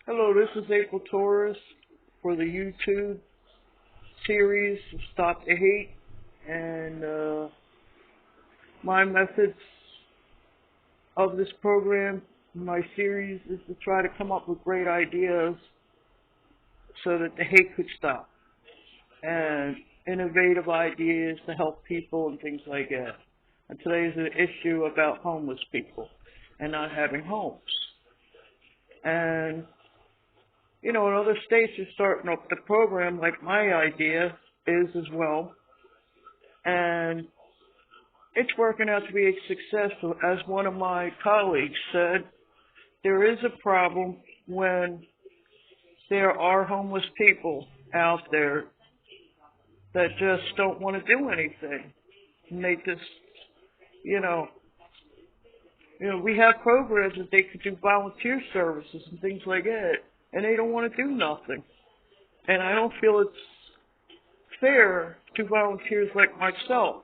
Hello, this is April Torres for the YouTube series Stop the Hate. And my methods of this program, my series, is to try to come up with great ideas so that the hate could stop. And innovative ideas to help people and things like that. And today is an issue about homeless people and not having homes. And in other states are starting up the program like my idea is as well. And it's working out to be a success. As one of my colleagues said, there is a problem when there are homeless people out there that just don't want to do anything. And they just, you know, we have programs that they could do volunteer services and things like that, and they don't want to do nothing. And I don't feel it's fair to volunteers like myself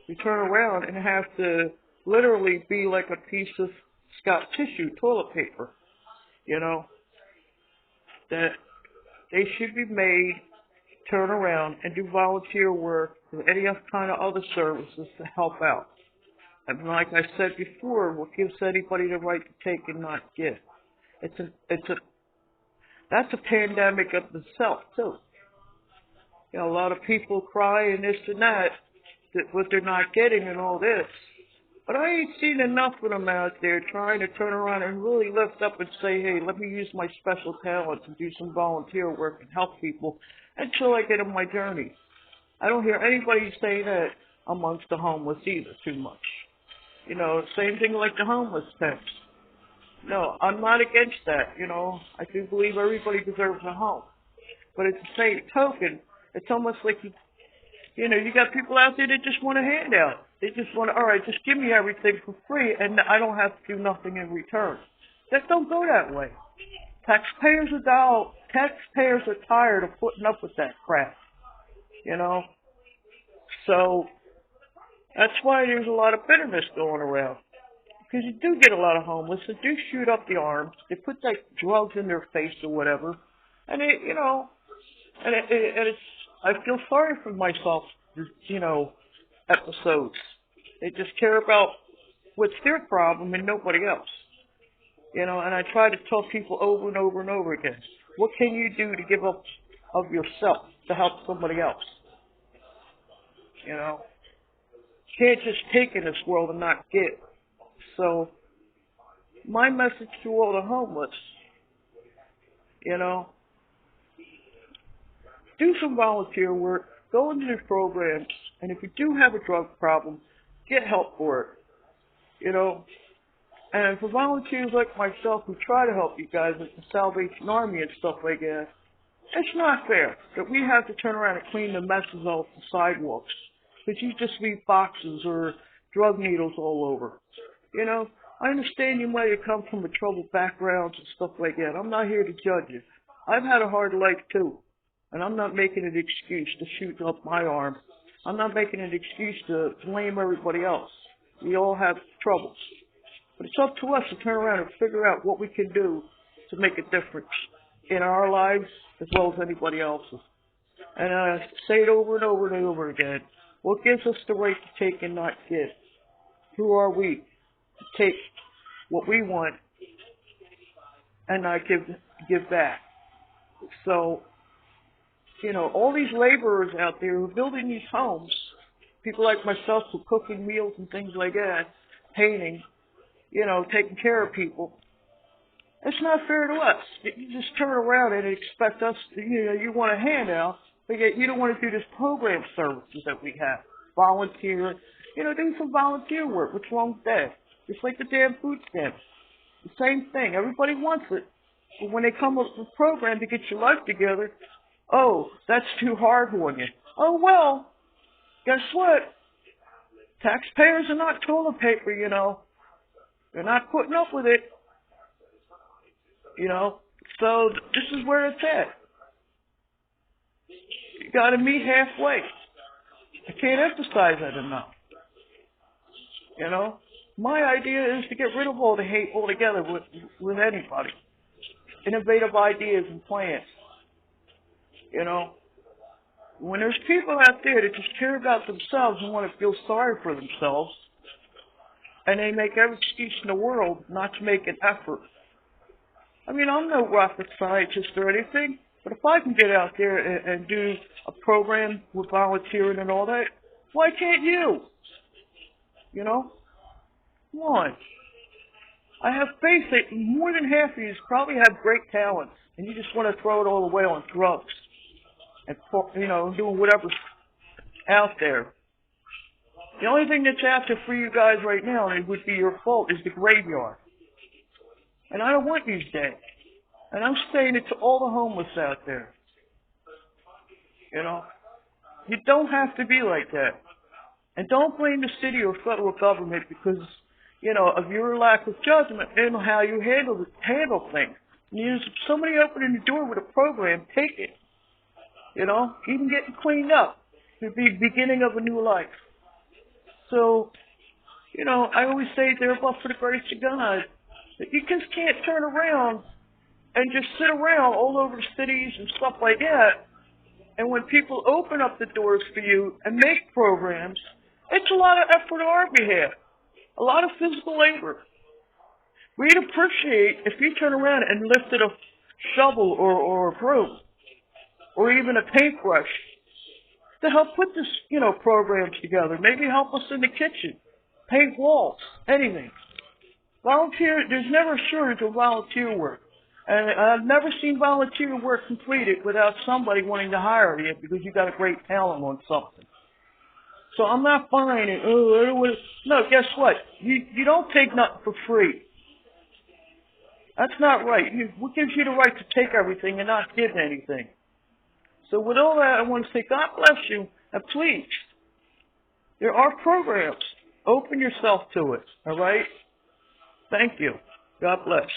who turn around and have to literally be like a piece of Scott tissue, toilet paper, that they should be made to turn around and do volunteer work or any kind of other services to help out. And like I said before, what gives anybody the right to take and not give? That's a pandemic of itself too. A lot of people cry and this and that what they're not getting and all this. But I ain't seen enough of them out there trying to turn around and really lift up and say, hey, let me use my special talents and do some volunteer work and help people until I get on my journey. I don't hear anybody say that amongst the homeless either too much. Same thing like the homeless tents. No, I'm not against that. I do believe everybody deserves a home. But at the same token, it's almost like you got people out there that just want a handout. They just want to, all right, just give me everything for free and I don't have to do nothing in return. That don't go that way. Taxpayers are tired of putting up with that crap. So that's why there's a lot of bitterness going around. Because you do get a lot of homeless that do shoot up the arms. They put like drugs in their face or whatever, and it's. I feel sorry for myself. Episodes. They just care about what's their problem and nobody else. And I try to tell people over and over and over again, what can you do to give up of yourself to help somebody else? You can't just take in this world and not give. So, my message to all the homeless, do some volunteer work, go into the programs, and if you do have a drug problem, get help for it, And for volunteers like myself who try to help you guys like the Salvation Army and stuff like that, it's not fair that we have to turn around and clean the messes off the sidewalks. Because you just leave boxes or drug needles all over. I understand you might have come from a troubled background and stuff like that. I'm not here to judge you. I've had a hard life too. And I'm not making an excuse to shoot up my arm. I'm not making an excuse to blame everybody else. We all have troubles. But it's up to us to turn around and figure out what we can do to make a difference in our lives as well as anybody else's. And I say it over and over and over again. What gives us the right to take and not give? Who are we to take what we want and not give back? So, all these laborers out there who are building these homes, people like myself who are cooking meals and things like that, painting, taking care of people, it's not fair to us. You just turn around and expect us, you want a handout, but yet you don't want to do this program services that we have. Volunteer, do some volunteer work. What's wrong with that? Just like the damn food stamps. The same thing. Everybody wants it. But when they come up with a program to get your life together, oh, that's too hard on you. Oh, well, guess what? Taxpayers are not toilet paper, They're not putting up with it. So this is where it's at. You gotta meet halfway. I can't emphasize that enough. My idea is to get rid of all the hate altogether with anybody. innovative ideas and plans. You know, when there's people out there that just care about themselves and want to feel sorry for themselves, and they make every excuse in the world not to make an effort. I mean, I'm no rocket scientist or anything, but if I can get out there and do a program with volunteering and all that, why can't you? You know? Come on. I have faith that more than half of you probably have great talents, and you just want to throw it all away on drugs and, you know, doing whatever's out there. The only thing that's out there for you guys right now, and it would be your fault, is the graveyard. And I don't want you dead. And I'm saying it to all the homeless out there. You know, you don't have to be like that. And don't blame the city or federal government because, you know, of your lack of judgment and how you handle things. There's somebody opening the door with a program, take it. You know, even getting cleaned up. The beginning of a new life. So, you know, I always say there, but for the grace of God, that you just can't turn around and just sit around all over the cities and stuff like that. And when people open up the doors for you and make programs, it's a lot of effort on our behalf, a lot of physical labor. We'd appreciate if you turn around and lifted a shovel or a broom or even a paintbrush to help put this, you know, programs together. Maybe help us in the kitchen, paint walls, anything. Volunteer, there's never a shortage of volunteer work. And I've never seen volunteer work completed without somebody wanting to hire you because you got a great talent on something. So I'm not finding, no, guess what? You don't take nothing for free. That's not right. What gives you the right to take everything and not give anything? So with all that, I want to say God bless you, and please, there are programs. Open yourself to it, all right? Thank you. God bless.